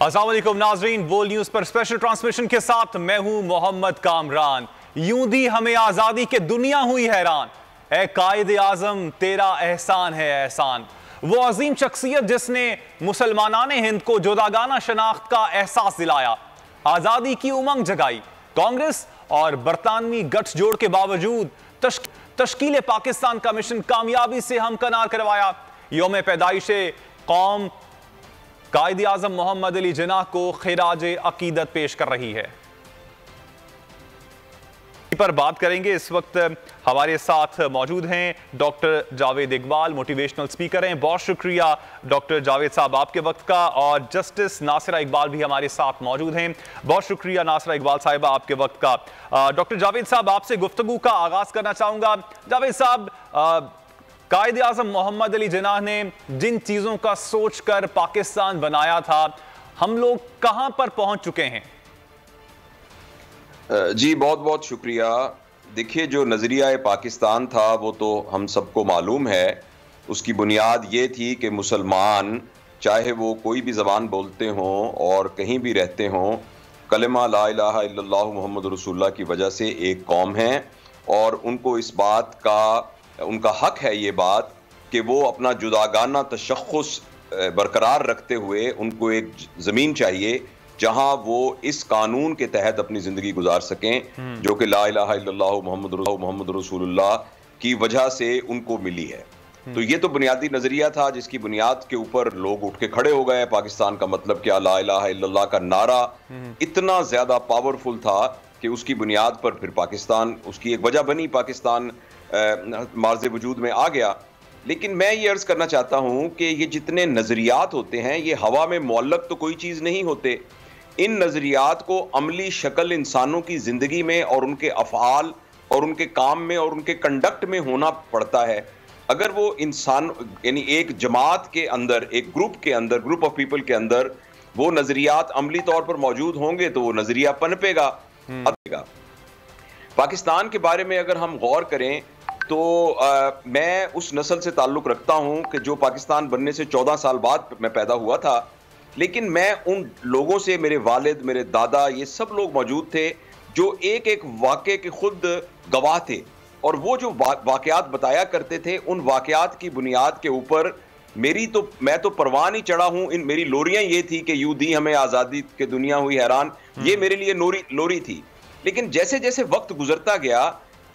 अस्सलाम वालेकुम नाजरीन, बोल न्यूज पर स्पेशल ट्रांसमिशन के साथ मैं हूं मोहम्मद कामरान। यूं दी हमें आजादी के दुनिया हुई हैरान, ए कायदे आजम तेरा एहसान है एहसान। वो अजीम शख्सियत जिसने मुसलमानाने हिंद को जुदागाना शनाख्त का एहसास दिलाया, आजादी की उमंग जगाई। कांग्रेस और बरतानवी गठजोड़ के बावजूद तश्कील पाकिस्तान का मिशन कामयाबी से हमकनार करवाया। यौम पैदाइश कौम कायदे आजम मोहम्मद अली जिन्नाह को खिराज अकीदत पेश कर रही है। पर बात करेंगे। इस वक्त हमारे साथ मौजूद हैं doctor Javed Iqbal, motivational speaker हैं। बहुत शुक्रिया डॉक्टर जावेद साहब आपके वक्त का। और जस्टिस नासिरा इकबाल भी हमारे साथ मौजूद हैं। बहुत शुक्रिया नासिरा इकबाल साहिबा आपके वक्त का। डॉक्टर जावेद साहब, आपसे गुफ्तगू का आगाज करना चाहूंगा। जावेद साहब, कायदे आजम मोहम्मद अली जिन्नाह ने जिन चीजों का सोचकर पाकिस्तान बनाया था, हम लोग कहां पर पहुंच चुके हैं? जी बहुत बहुत शुक्रिया। देखिए, जो नज़रिया पाकिस्तान था वो तो हम सबको मालूम है। उसकी बुनियाद ये थी कि मुसलमान, चाहे वो कोई भी ज़बान बोलते हों और कहीं भी रहते हों, कलिमा ला इलाहा इल्लल्लाह मुहम्मद रसूलुल्लाह की वजह से एक कौम है। और उनको इस बात का उनका हक है ये बात कि वो अपना जुदागाना तशख़्ख़ुस बरकरार रखते हुए उनको एक ज़मीन चाहिए जहां वो इस कानून के तहत अपनी ज़िंदगी गुजार सकें, जो कि ला इलाहा इल्लल्लाह मुहम्मद रसूलुल्लाह की वजह से उनको मिली है। तो ये तो बुनियादी नज़रिया था जिसकी बुनियाद के ऊपर लोग उठ के खड़े हो गए। पाकिस्तान का मतलब क्या, ला इलाहा इल्लल्लाह का नारा इतना ज़्यादा पावरफुल था कि उसकी बुनियाद पर फिर पाकिस्तान, उसकी एक वजह बनी, पाकिस्तान मार्ज़े वजूद में आ गया। लेकिन मैं ये अर्ज़ करना चाहता हूँ कि ये जितने नज़रियात होते हैं ये हवा में मुअल्लक तो कोई चीज़ नहीं होते। इन नज़रियात को अमली शक्ल इंसानों की ज़िंदगी में और उनके अफ़आल और उनके काम में और उनके कंडक्ट में होना पड़ता है। अगर वो इंसान यानी एक जमात के अंदर, एक ग्रुप के अंदर, ग्रुप ऑफ पीपल के अंदर वो नज़रियात अमली तौर पर मौजूद होंगे तो वो नज़रिया पनपेगा। पाकिस्तान के बारे में अगर हम गौर करें तो मैं उस नस्ल से ताल्लुक़ रखता हूँ कि जो पाकिस्तान बनने से 14 साल बाद मैं पैदा हुआ था। लेकिन मैं उन लोगों से, मेरे वालिद, मेरे दादा, ये सब लोग मौजूद थे जो एक एक वाक़े के खुद गवाह थे। और वो जो वाक़यात बताया करते थे, उन वाक़यात की बुनियाद के ऊपर मैं तो परवान ही चढ़ा हूँ। मेरी लोरियाँ ये थी कि यूं दी हमें आज़ादी के दुनिया हुई हैरान, ये मेरे लिए लोरी थी। लेकिन जैसे जैसे वक्त गुजरता गया,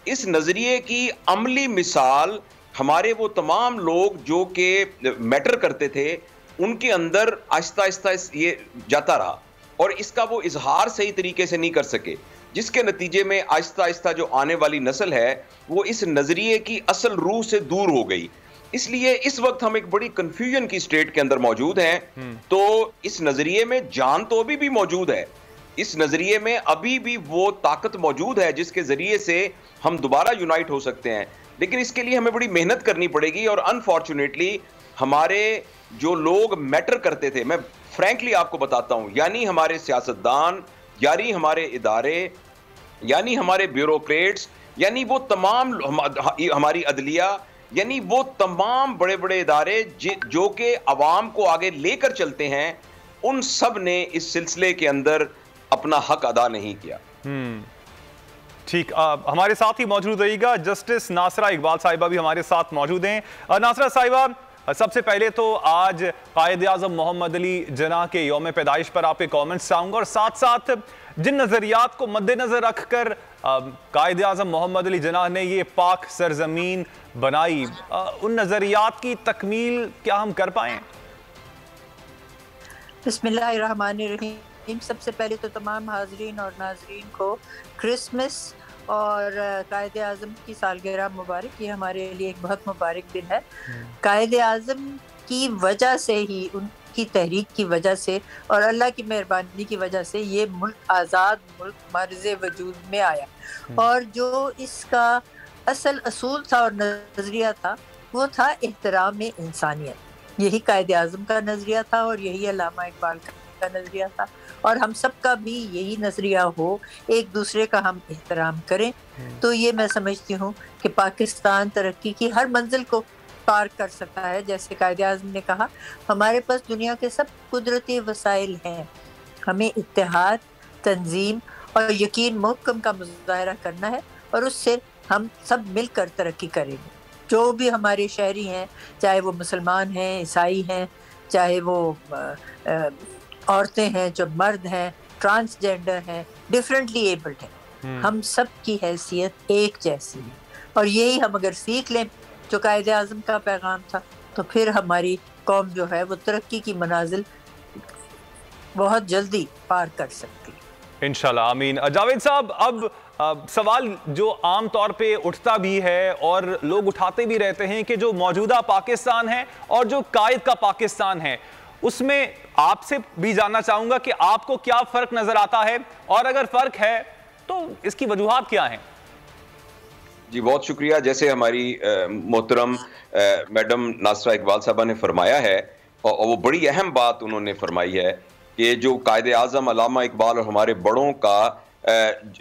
इस नज़रिए की अमली मिसाल हमारे वो तमाम लोग जो कि मैटर करते थे उनके अंदर आहिस्ता आहिस्ता ये जाता रहा और इसका वो इजहार सही तरीके से नहीं कर सके, जिसके नतीजे में आहिस्ता आहिस्ता जो आने वाली नस्ल है वो इस नज़रिए की असल रूह से दूर हो गई। इसलिए इस वक्त हम एक बड़ी कंफ्यूजन की स्टेट के अंदर मौजूद हैं। तो इस नज़रिए में जान तो अभी भी मौजूद है, इस नज़रिए में अभी भी वो ताकत मौजूद है जिसके ज़रिए से हम दोबारा यूनाइट हो सकते हैं। लेकिन इसके लिए हमें बड़ी मेहनत करनी पड़ेगी। और अनफॉर्चुनेटली हमारे जो लोग मैटर करते थे, मैं फ्रैंकली आपको बताता हूं, यानी हमारे सियासतदान, यानी हमारे इदारे, यानी हमारे ब्यूरोक्रेट्स, यानी वो तमाम हमारी अदलिया, यानी वो तमाम बड़े बड़े इदारे जो कि अवाम को आगे लेकर चलते हैं, उन सब ने इस सिलसिले के अंदर अपना हक अदा नहीं किया। ठीक, हमारे साथ ही मौजूद रहिएगा। जस्टिस नासिरा इकबाल साहिबा भी हमारे साथ मौजूद हैं। नासिरा साहिबा, सबसे पहले तो आज कायदे आज़म मोहम्मद अली जिन्नाह के यौम पैदाइश पर आपके कमेंट्स चाहूँगा, और साथ साथ जिन नज़रियात को मद्देनज़र रखकर कायदे आज़म मोहम्मद अली जिन्नाह ने ये पाक सरजमीन बनाई, उन नज़रियात की तकमील क्या हम कर पाएँ? बिस्मिल्लाहिर्रहमानिर्रहीम। सबसे पहले तो तमाम हाज़रीन और नाज़रीन को क्रिसमस और कायदे आज़म की सालगिरह मुबारक। ये हमारे लिए एक बहुत मुबारक दिन है। कायदे आज़म की वजह से ही, उनकी तहरीक की वजह से और अल्लाह की मेहरबानी की वजह से ये मुल्क आज़ाद मुल्क मर्ज़ वजूद में आया। और जो इसका असल असूल था और नज़रिया था वो था एहतराम इंसानियत। यही कायदे आज़म का नज़रिया था और यही अल्लामा इकबाल का नज़रिया था। और हम सब का भी यही नज़रिया हो, एक दूसरे का हम एहतराम करें, तो ये मैं समझती हूँ कि पाकिस्तान तरक्की की हर मंजिल को पार कर सकता है। जैसे कायदे आज़म ने कहा, हमारे पास दुनिया के सब कुदरती वसाइल हैं, हमें इत्तेहाद, तंजीम और यकीन मुहक्कम का मुजाहरा करना है और उससे हम सब मिलकर तरक्की करेंगे। जो भी हमारे शहरी हैं, चाहे वो मुसलमान हैं, ईसाई हैं, चाहे वो औरतें हैं, जो मर्द हैं, ट्रांसजेंडर हैं, डिफरेंटली एबल्ड हैं, हम सब की हैसियत एक जैसी है। और यही हम अगर सीख लें जो कायदे आज़म का पैगाम था, तो फिर हमारी कौम जो है वो तरक्की की मनाजिल बहुत जल्दी पार कर सकती है। इंशाल्लाह, आमीन। जावेद साहब, अब सवाल जो आम तौर पे उठता भी है और लोग उठाते भी रहते हैं कि जो मौजूदा पाकिस्तान है और जो कायद का पाकिस्तान है, उसमें आपसे भी जानना चाहूंगा कि आपको क्या फर्क नजर आता है, और अगर फर्क है तो इसकी वजूहात क्या हैं? जी, बहुत शुक्रिया। जैसे हमारी मोहतरम मैडम नासरा इकबाल साहबा ने फरमाया है, और वो बड़ी अहम बात उन्होंने फरमाई है कि जो कायदे आज़म अल्लामा इकबाल और हमारे बड़ों का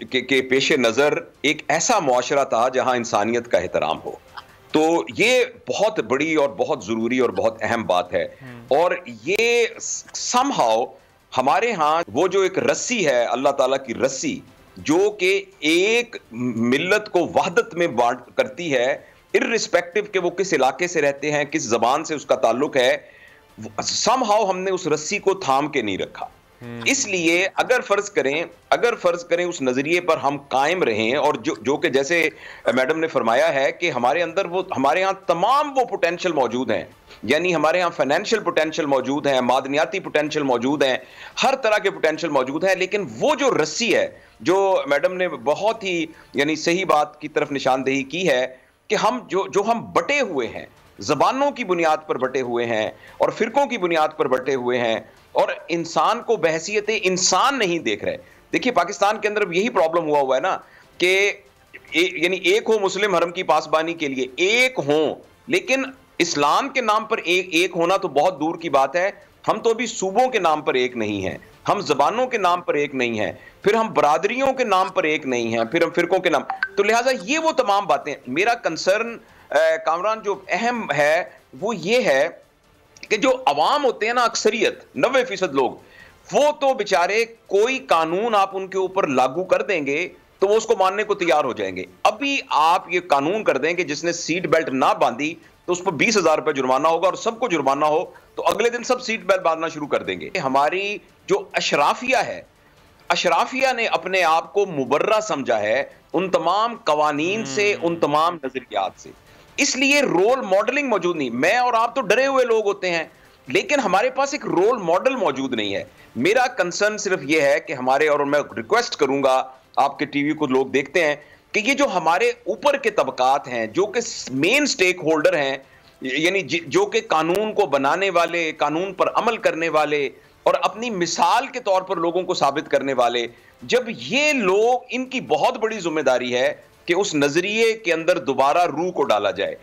के पेश नज़र एक ऐसा मुआशरा था जहां इंसानियत का एहतराम हो, तो ये बहुत बड़ी और बहुत ज़रूरी और बहुत अहम बात है। और ये समहाउ हमारे यहाँ वो जो एक रस्सी है, अल्लाह ताला की रस्सी, जो कि एक मिल्लत को वहदत में बांट करती है, इर्रिस्पेक्टिव कि वो किस इलाके से रहते हैं, किस जबान से उसका ताल्लुक है, समहाउ हमने उस रस्सी को थाम के नहीं रखा। इसलिए अगर फर्ज करें उस नजरिए पर हम कायम रहें, और जो कि जैसे मैडम ने फरमाया है कि हमारे अंदर वो, हमारे यहाँ तमाम वो पोटेंशियल मौजूद हैं, यानी हमारे यहाँ फाइनेंशियल पोटेंशियल मौजूद है, मादनियाती पोटेंशियल मौजूद हैं, हर तरह के पोटेंशियल मौजूद है, लेकिन वो जो रस्सी है, जो मैडम ने बहुत ही यानी सही बात की तरफ निशानदेही की है कि हम जो हम बटे हुए हैं, जबानों की बुनियाद पर बटे हुए हैं और फिरकों की बुनियाद पर बटे हुए हैं, और इंसान को बहैसियत इंसान नहीं देख रहे। देखिए, पाकिस्तान के अंदर यही प्रॉब्लम हुआ है ना कि यानी एक हो मुस्लिम हरम की पासबानी के लिए, एक हो, लेकिन इस्लाम के नाम पर एक होना तो बहुत दूर की बात है। हम तो अभी सूबों के नाम पर एक नहीं हैं, हम जबानों के नाम पर एक नहीं हैं, फिर हम बरादरियों के नाम पर एक नहीं हैं, फिर हम फिरकों के नाम। तो लिहाजा ये वो तमाम बातें, मेरा कंसर्न कामरान जो अहम है वो ये है कि जो अवाम होते हैं ना, अक्सरियत 90% लोग, वो तो बेचारे कोई कानून आप उनके ऊपर लागू कर देंगे तो वो उसको मानने को तैयार हो जाएंगे। अभी आप ये कानून कर दें कि जिसने सीट बेल्ट ना बांधी तो उस पर 20,000 रुपए जुर्माना होगा, और सबको जुर्माना हो तो अगले दिन सब सीट बेल्ट बांधना शुरू कर देंगे। हमारी जो अशराफिया है, अशराफिया ने अपने आप को मुबर्रा समझा है उन तमाम कवानीन से, उन तमाम नजरियात से, इसलिए रोल मॉडलिंग मौजूद नहीं। मैं और आप तो डरे हुए लोग होते हैं, लेकिन हमारे पास एक रोल मॉडल मौजूद नहीं है। मेरा कंसर्न सिर्फ यह है कि हमारे, और मैं रिक्वेस्ट करूंगा, आपके टीवी को लोग देखते हैं, कि ये जो हमारे ऊपर के तबकात हैं, जो कि मेन स्टेक होल्डर हैं, यानी जो कि कानून को बनाने वाले, कानून पर अमल करने वाले और अपनी मिसाल के तौर पर लोगों को साबित करने वाले, जब ये लोग, इनकी बहुत बड़ी जिम्मेदारी है कि उस नजरिए के अंदर दोबारा रूह को डाला जाए।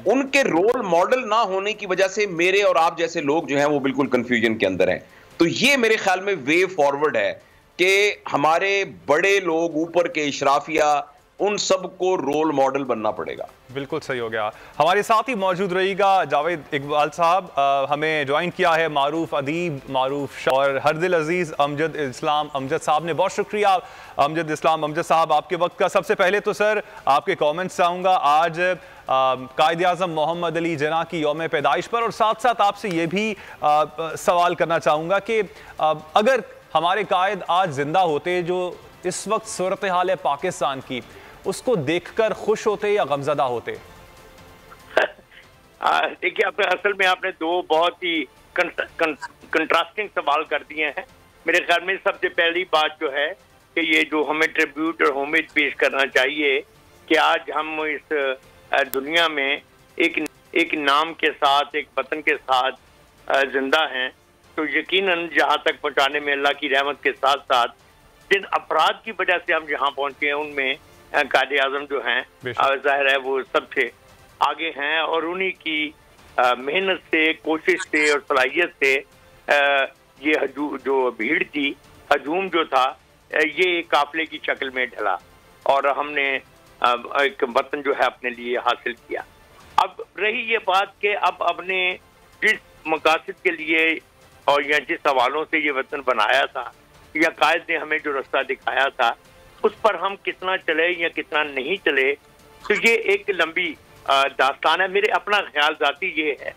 उनके रोल मॉडल ना होने की वजह से मेरे और आप जैसे लोग जो हैं वो बिल्कुल कंफ्यूजन के अंदर हैं। तो ये मेरे ख्याल में वे फॉरवर्ड है कि हमारे बड़े लोग, ऊपर के इशराफिया, उन सबको रोल मॉडल बनना पड़ेगा। बिल्कुल सही हो गया। हमारे साथ ही मौजूद रहिएगा जावेद इकबाल साहब। हमें ज्वाइन किया है मारूफ अदीब, मारूफ और हरदिल अजीज अमजद इस्लाम अमजद साहब ने। बहुत शुक्रिया अमजद इस्लाम अमजद साहब आपके वक्त का। सबसे पहले तो सर आपके कमेंट्स चाहूँगा आज कायदे आज़म मोहम्मद अली जिन्ना की यौम पैदाइश पर, और साथ साथ आपसे ये भी सवाल करना चाहूँगा कि अगर हमारे कायद आज जिंदा होते, जो इस वक्त सूरत हाल है पाकिस्तान की, उसको देखकर खुश होते या गमजदा होते? देखिए, असल में आपने दो बहुत ही कंट्रास्टिंग सवाल कर दिए हैं। मेरे ख्याल में सबसे पहली बात जो है कि ये जो हमें ट्रिब्यूट और होमेज पेश करना चाहिए कि आज हम इस दुनिया में एक नाम के साथ, एक वतन के साथ जिंदा हैं, तो यकीनन जहाँ तक पहुँचाने में अल्लाह की रहमत के साथ साथ जिन अपराध की वजह से हम यहाँ पहुँचे हैं, उनमें कायदे आज़म जो हैं जाहिर है वो सबसे आगे हैं, और उन्हीं की मेहनत से, कोशिश से और सलाहियत से ये जो भीड़ थी, हजूम जो था, ये काफिले की शक्ल में ढला और हमने एक वतन जो है अपने लिए हासिल किया। اب رہی یہ بات کہ اب اپنے جس مقاصد کے لیے اور یا جس حوالوں سے یہ وطن بنایا تھا یا قائد نے ہمیں جو رستہ دکھایا تھا اس پر ہم کتنا چلے یا کتنا نہیں چلے، تو یہ ایک لمبی داستان ہے. میرے اپنا خیال ذاتی یہ ہے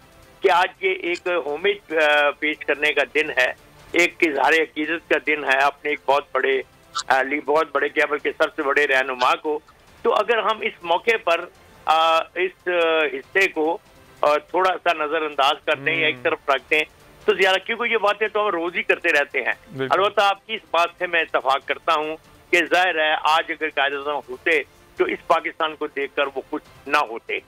کہ آج یہ ایک ہومیج پیش کرنے کا دن ہے، ایک اظہار عقیدت کا دن ہے اپنے ایک بہت بڑے کیا بلکہ سب سے بڑے رہنما کو. تو اگر ہم اس موقع پر اس حصے کو تھوڑا سا نظر انداز کرتے ہیں یا ایک طرف رکھتے ہیں تو زیادہ، کیونکہ یہ باتیں تو ہم روز ہی کرتے رہتے ہیں. البتہ آپ کی اس بات سے میں اتفاق کرتا ہوں کہ ظاہر ہے آج اگر قائد اعظم ہوتے تو اس پاکستان کو دیکھ کر وہ کچھ نہ ہوتے.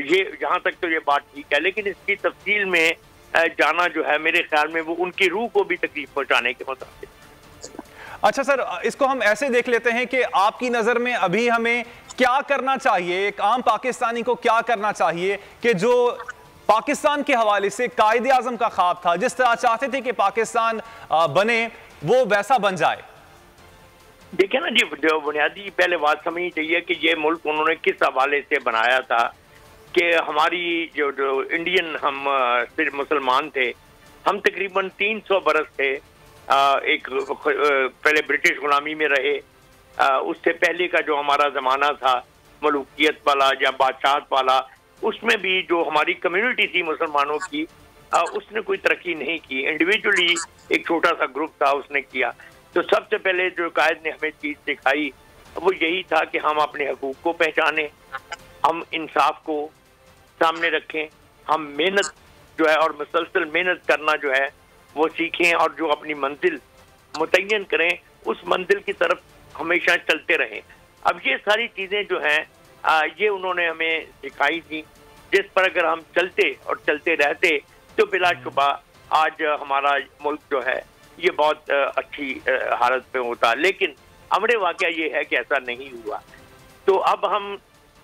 یہ یہاں تک تو یہ بات ٹھیک ہے، لیکن اس کی تفصیل میں جانا جو ہے میرے خیال میں وہ ان کی روح کو بھی تکلیف پہنچانے کے مطابق. اچھا سر، اس کو ہم ایسے دیکھ لیتے ہیں کہ آپ کی نظر میں ابھی ہمیں کیا کرنا چاہیے، ایک عام پاکستانی کو کیا کرنا چاہیے کہ جو پاکستان کے حوالے سے قائد اعظم کا خواب تھا، جس طرح چاہتے تھے کہ پاکستان بنے وہ ویسا بن جائے؟ دیکھیں نا جی، جو بنیادی پہلے بات سمجھنی چاہیے کہ یہ ملک انہوں نے کس حوالے سے بنایا تھا کہ ہماری جو انڈین ہم صرف مسلمان تھے، ہم تقریباً 300 برس تھے ایک پہلے برٹش غلامی میں رہے. اس سے پہلے کا جو ہمارا زمانہ تھا ملوکیت والا یا بادشاہت والا، اس میں بھی جو ہماری کمیونٹی تھی مسلمانوں کی اس نے کوئی ترقی نہیں کی. انڈیویجولی ایک چھوٹا سا گروپ تھا اس نے کیا. تو سب سے پہلے جو قائد نے ہمیں چیز سکھائی وہ یہی تھا کہ ہم اپنے حقوق کو پہچانیں، ہم انصاف کو سامنے رکھیں، ہم محنت جو ہے اور مسلسل محنت کرنا جو ہے وہ سیکھیں، اور جو اپنی منزل متعین کریں اس منزل کی طرف ہمیشہ چلتے رہیں. اب یہ ساری چیزیں جو ہیں یہ انہوں نے ہمیں سکھائی تھی، جس پر اگر ہم چلتے اور چلتے رہتے تو بلا شبہ آج ہمارا ملک جو ہے یہ بہت اچھی حالت پہ ہوتا. لیکن امر واقعہ یہ ہے کہ ایسا نہیں ہوا. تو اب ہم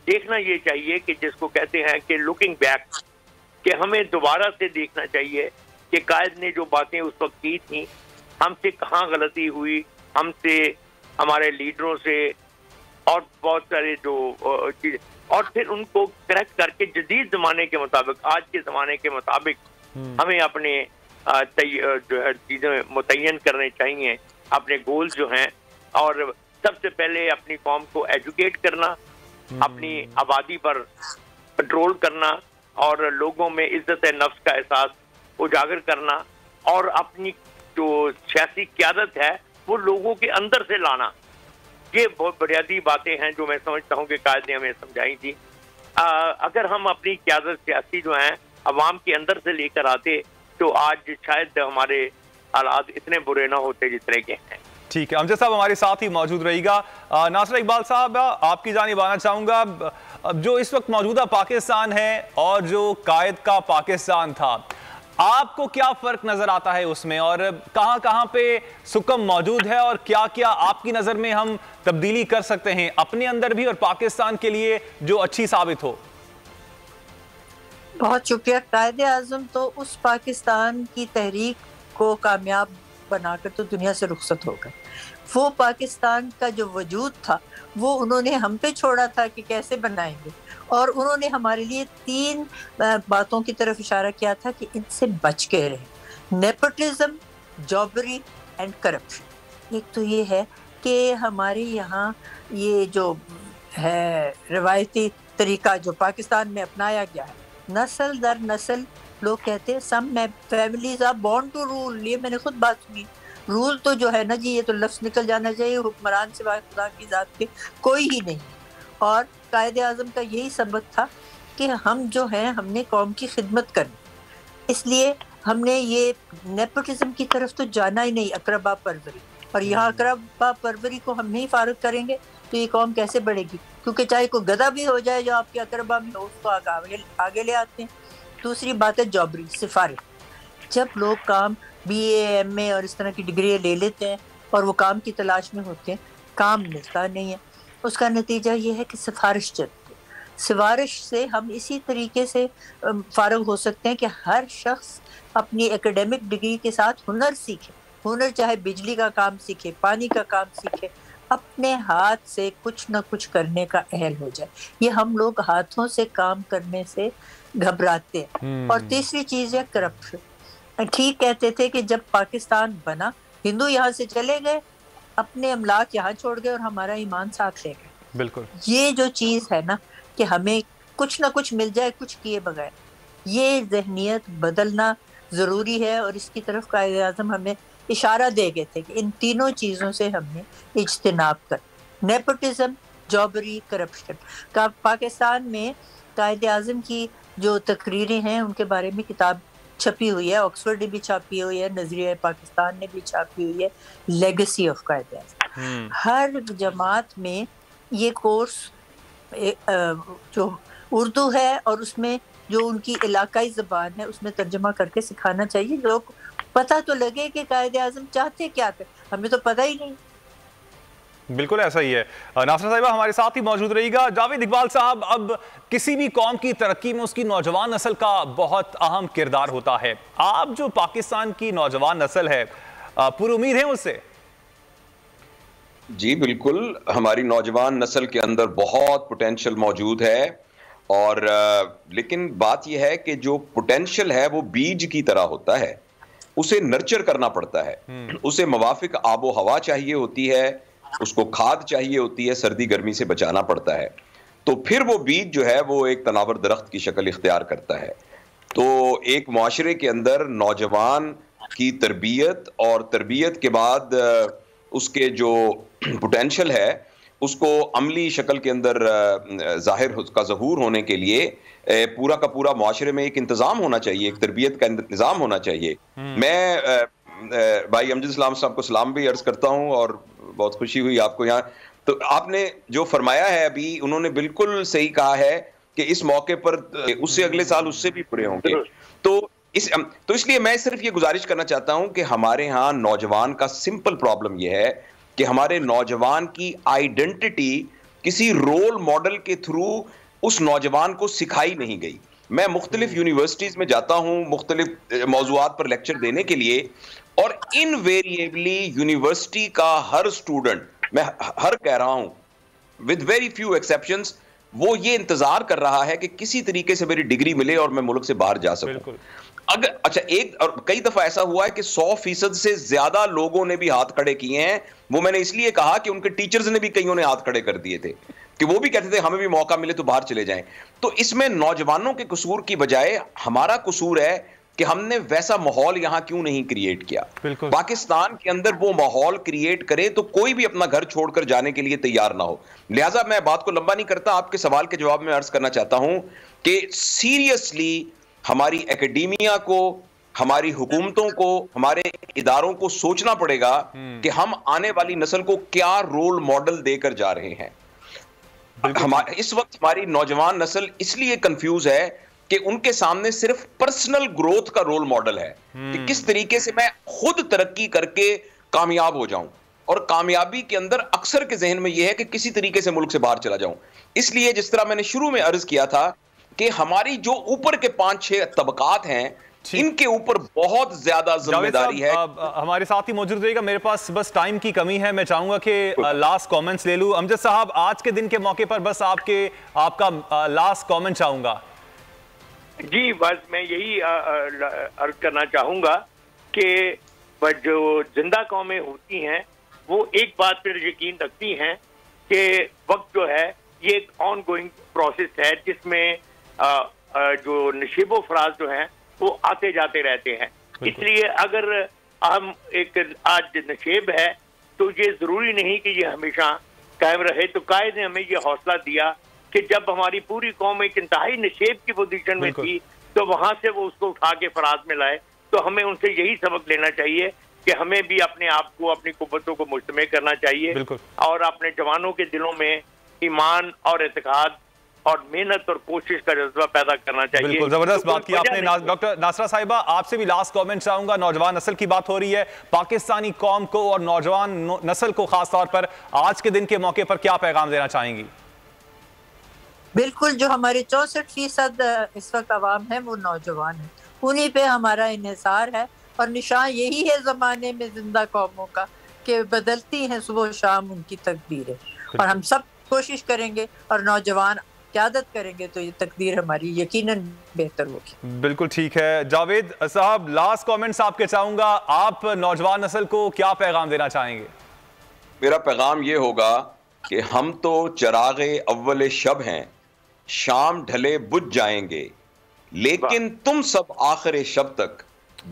دیکھنا یہ چاہیے کہ جس کو کہتے ہیں کہ لوکنگ بیک، کہ ہمیں دوبارہ سے دیکھنا چاہیے کہ قائد نے جو باتیں اس وقت کی تھیں ہم سے کہاں غلطی ہوئی، ہم سے، ہمارے لیڈروں سے اور بہت سارے جو چیز، اور پھر ان کو کریکٹ کر کے جدید زمانے کے مطابق، آج کے زمانے کے مطابق ہمیں اپنے جو ہے چیزیں متعین کرنے چاہیے، اپنے گول جو ہیں. اور سب سے پہلے اپنی قوم کو ایجوکیٹ کرنا، اپنی آبادی پر کنٹرول کرنا اور لوگوں میں عزت نفس کا احساس اجاگر کرنا، اور اپنی جو سیاسی قیادت ہے وہ لوگوں کے اندر سے لانا. یہ بہت بنیادی باتیں ہیں جو میں سمجھتا ہوں کہ قائد نے ہمیں سمجھائی تھی. اگر ہم اپنی قیادت سیاسی جو ہیں عوام کے اندر سے لے کر آتے تو آج شاید ہمارے حالات اتنے برے نہ ہوتے جس طرح کے ہیں. ٹھیک ہے، امجد صاحب ہمارے ساتھ ہی موجود رہی گا. ناصر اقبال صاحب، آپ کی جانب آنا چاہوں گا. جو اس وقت موجودہ پاکستان ہے اور جو قائد کا پاکستان تھا، آپ کو کیا فرق نظر آتا ہے اس میں، اور کہاں کہاں پہ سکم موجود ہے، اور کیا کیا آپ کی نظر میں ہم تبدیلی کر سکتے ہیں اپنے اندر بھی اور پاکستان کے لیے جو اچھی ثابت ہو؟ بہت شکریہ. قائد اعظم تو اس پاکستان کی تحریک کو کامیاب بنا کر تو دنیا سے رخصت ہو گئے. وہ پاکستان کا جو وجود تھا وہ انہوں نے ہم پہ چھوڑا تھا کہ کیسے بنائیں گے، اور انہوں نے ہمارے لیے 3 باتوں کی طرف اشارہ کیا تھا کہ ان سے بچ کے رہیں: نیپوٹزم، جابری اینڈ کرپشن. ایک تو یہ ہے کہ ہمارے یہاں یہ جو ہے روایتی طریقہ جو پاکستان میں اپنایا گیا ہے، نسل در نسل لوگ کہتے ہیں some families are born to rule. یہ میں نے خود بات سنی. رول تو جو ہے نا جی، یہ تو لفظ نکل جانا چاہیے، حکمران سوائے خدا کی ذات کے کوئی ہی نہیں. اور قائد اعظم کا یہی سبق تھا کہ ہم جو ہیں ہم نے قوم کی خدمت کرنی، اس لیے ہم نے یہ نیپوٹزم کی طرف تو جانا ہی نہیں، اقربا پروری. اور یہاں اقربا پروری کو ہم نہیں فارغ کریں گے تو یہ قوم کیسے بڑھے گی؟ کیونکہ چاہے کوئی گدھا بھی ہو جائے جو آپ کے اقربا میں ہو، اس کو آگے لے آتے ہیں. دوسری بات ہے جابری، سفارش. جب لوگ کام بی اے ایم اے اور اس طرح کی ڈگری لے لیتے ہیں اور وہ کام کی تلاش میں ہوتے ہیں، کام ملتا نہیں ہے. اس کا نتیجہ یہ ہے کہ سفارش چلتی ہے. سفارش سے ہم اسی طریقے سے فارغ ہو سکتے ہیں کہ ہر شخص اپنی اکیڈمک ڈگری کے ساتھ ہنر سیکھے. ہنر چاہے بجلی کا کام سیکھے، پانی کا کام سیکھے، अपने हाथ से कुछ न कुछ करने का अहल हो जाए। ये हम लोग हाथों से काम करने से घबराते हैं। और तीसरी चीज है करप्शन। ठीक कहते थे कि जब पाकिस्तान बना हिंदू यहाँ से चले गए, अपने अमलाक यहाँ छोड़ गए और हमारा ईमान साथ ले गए। बिल्कुल, ये जो चीज है ना कि हमें कुछ ना कुछ मिल जाए कुछ किए बगैर, ये ज़हनियत बदलना ज़रूरी है। और इसकी तरफ कायदे आज़म हमें इशारा दे गए थे कि इन तीनों चीज़ों से हमने इज्तिनाब कर, नेपोटिज्म, जॉबरी, करप्शन का। पाकिस्तान में कायदे आज़म की जो तकरीरें हैं उनके बारे में किताब छपी हुई है, ऑक्सफोर्ड ने भी छापी हुई है, नजरिया पाकिस्तान ने भी छापी हुई है, लेगेसी ऑफ कायदे आज़म। हर जमात में ये कोर्स जो उर्दू है और उसमें जो उनकी इलाकाई ज़बान है उसमें तर्जमा करके सिखाना चाहिए। लोग पता तो लगे कि कायदे आज़म चाहते क्या कर, हमें तो पता ही नहीं। बिल्कुल ऐसा ही है। नासरा साहिबा हमारे साथ ही मौजूद रहिएगा। जावेद इकबाल साहब, अब किसी भी कौम की तरक्की में उसकी नौजवान नस्ल का बहुत अहम किरदार होता है। आप जो पाकिस्तान की नौजवान नस्ल है, पूरी उम्मीद है उससे? जी बिल्कुल, हमारी नौजवान नस्ल के अंदर बहुत पोटेंशियल मौजूद है। और लेकिन बात यह है कि जो पोटेंशियल है वो बीज की तरह होता है, उसे नर्चर करना पड़ता है। उसे मुवाफिक आबो हवा चाहिए होती है, उसको खाद चाहिए होती है, सर्दी गर्मी से बचाना पड़ता है। तो फिर वो बीज जो है वो एक तनावर दरख्त की शक्ल इख्तियार करता है। तो एक मुआशरे के अंदर नौजवान की तरबियत और तरबियत के बाद उसके जो पोटेंशियल है उसको अमली शक्ल के अंदर जाहिर उसका ज़हूर होने के लिए पूरा का पूरा मुआशरे में एक इंतज़ाम होना चाहिए, एक तरबियत का इंतज़ाम होना चाहिए। मैं भाई अमजद इस्लाम साहब को सलाम भी अर्ज करता हूँ और बहुत खुशी हुई आपको यहाँ। तो आपने जो फरमाया है अभी, उन्होंने बिल्कुल सही कहा है कि इस मौके पर उससे अगले साल उससे भी बुरे होंगे। तो इसलिए मैं सिर्फ ये गुजारिश करना चाहता हूं कि हमारे यहाँ नौजवान का सिंपल प्रॉब्लम यह है कि हमारे नौजवान की आइडेंटिटी किसी रोल मॉडल के थ्रू उस नौजवान को सिखाई नहीं गई। मैं मुख्तलिफ यूनिवर्सिटीज में जाता हूं मुख्तलिफ मौज़ूआत पर लेक्चर देने के लिए, और इनवेरिएबली यूनिवर्सिटी का हर स्टूडेंट, मैं हर कह रहा हूं विद वेरी फ्यू एक्सेप्शंस, वो ये इंतजार कर रहा है कि किसी तरीके से मेरी डिग्री मिले और मैं मुल्क से बाहर जा सकूं। अगर अच्छा, एक और कई दफा ऐसा हुआ है कि 100% से ज्यादा लोगों ने भी हाथ खड़े किए हैं। वो मैंने इसलिए कहा कि उनके टीचर्स ने भी कईयों ने हाथ खड़े कर दिए थे कि वो भी कहते थे हमें भी मौका मिले तो बाहर चले जाएं। तो इसमें नौजवानों के कसूर की बजाय हमारा कसूर है कि हमने वैसा माहौल यहां क्यों नहीं क्रिएट किया। पाकिस्तान के अंदर वो माहौल क्रिएट करे तो कोई भी अपना घर छोड़कर जाने के लिए तैयार ना हो। लिहाजा मैं बात को लंबा नहीं करता, आपके सवाल के जवाब में अर्ज करना चाहता हूं कि सीरियसली हमारी एकेडेमिया को, हमारी हुकूमतों को, हमारे इदारों को सोचना पड़ेगा कि हम आने वाली नस्ल को क्या रोल मॉडल देकर जा रहे हैं। इस वक्त हमारी नौजवान नस्ल इसलिए कंफ्यूज है कि उनके सामने सिर्फ पर्सनल ग्रोथ का रोल मॉडल है कि किस तरीके से मैं खुद तरक्की करके कामयाब हो जाऊं, और कामयाबी के अंदर अक्सर के जहन में यह है कि किसी तरीके से मुल्क से बाहर चला जाऊं। इसलिए जिस तरह मैंने शुरू में अर्ज किया था कि हमारी जो ऊपर के 5-6 तबकात हैं, इनके ऊपर बहुत ज्यादा जिम्मेदारी है। हमारे साथ ही मौजूद रहेगा, मेरे पास बस टाइम की कमी है, मैं चाहूंगा कि लास्ट कमेंट्स ले लूं। अमजद साहब, आज के दिन के मौके पर बस आपका लास्ट कमेंट चाहूंगा। जी बस मैं यही अर्ज करना चाहूंगा कि जो जिंदा कौमें होती हैं वो एक बात पर यकीन रखती हैं कि वक्त जो है ये एक ऑन गोइंग प्रोसेस है जिसमें जो नशीबो फराज जो हैं वो आते जाते रहते हैं। इसलिए अगर हम एक आज नशेब है तो ये जरूरी नहीं कि ये हमेशा कायम रहे। तो कायद ने हमें ये हौसला दिया कि जब हमारी पूरी कौम एक इंतहाई नशेब की पोजीशन में थी तो वहां से वो उसको उठा के फराज में लाए। तो हमें उनसे यही सबक लेना चाहिए कि हमें भी अपने आप को, अपनी कुव्वतों को मुजतमे करना चाहिए और अपने जवानों के दिलों में ईमान और एतकाद और मेहनत और कोशिश का जज्बा पैदा करना चाहिए। बिल्कुल जबरदस्त बात की आपने। डॉक्टर नासरा साहिबा, आपसे भी लास्ट कमेंट चाहूंगा। नौजवान नस्ल की बात हो रही है, पाकिस्तानी कौम को और नौजवान नस्ल को खास तौर पर आज के दिन के मौके पर क्या पैगाम देना चाहेंगी? बिल्कुल, जो हमारे 64% इस वक्त आवाम है वो नौजवान है, उन्हीं पे हमारा इन्हिसार है और निशान यही है जमाने में जिंदा कौमों का کہ بدلتی ہیں صبح شام ان کی تقدیر ہے، اور ہم سب کوشش کریں گے اور نوجوان قیادت کریں گے تو یہ تقدیر ہماری یقیناً بہتر ہوگی۔ بالکل ٹھیک ہے جاوید صاحب، لاسٹ کامنٹس آپ کے چاہوں گا، آپ نوجوان نسل کو کیا پیغام دینا چاہیں گے؟ میرا پیغام یہ ہوگا کہ ہم تو چراغ اول شب ہیں، شام ڈھلے بجھ جائیں گے، لیکن تم سب آخر شب تک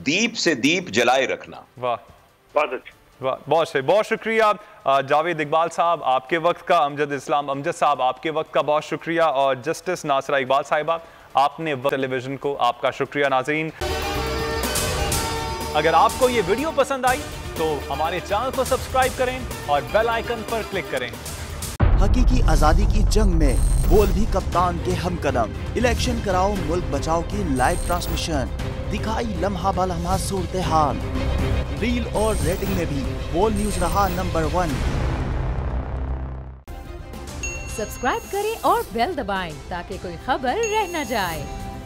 دیپ سے دیپ جلائے رکھنا۔ واہ، بہت اچھا، بہت شکریہ جاوید اقبال صاحب آپ کے وقت کا، امجد اسلام امجد صاحب آپ کے وقت کا بہت شکریہ، اور جسٹس ناصرہ اقبال صاحبہ آپ نے وقت ٹیلی ویژن کو آپ کا شکریہ۔ ناظرین، اگر آپ کو یہ ویڈیو پسند آئی تو ہمارے چینل کو سبسکرائب کریں اور بیل آئیکن پر کلک کریں۔ حقیقی آزادی کی جنگ میں بول بھی کپتان کے ہم قدم، الیکشن کراؤ ملک بچاؤ کی لائیو ٹرانسمیشن، دکھائی لمحہ بلمحہ صورتحال، ریل اور ریٹنگ میں بھی بول نیوز رہا نمبر 1۔ سبسکرائب کریں اور بیل دبائیں تاکہ کوئی خبر رہ نہ جائے۔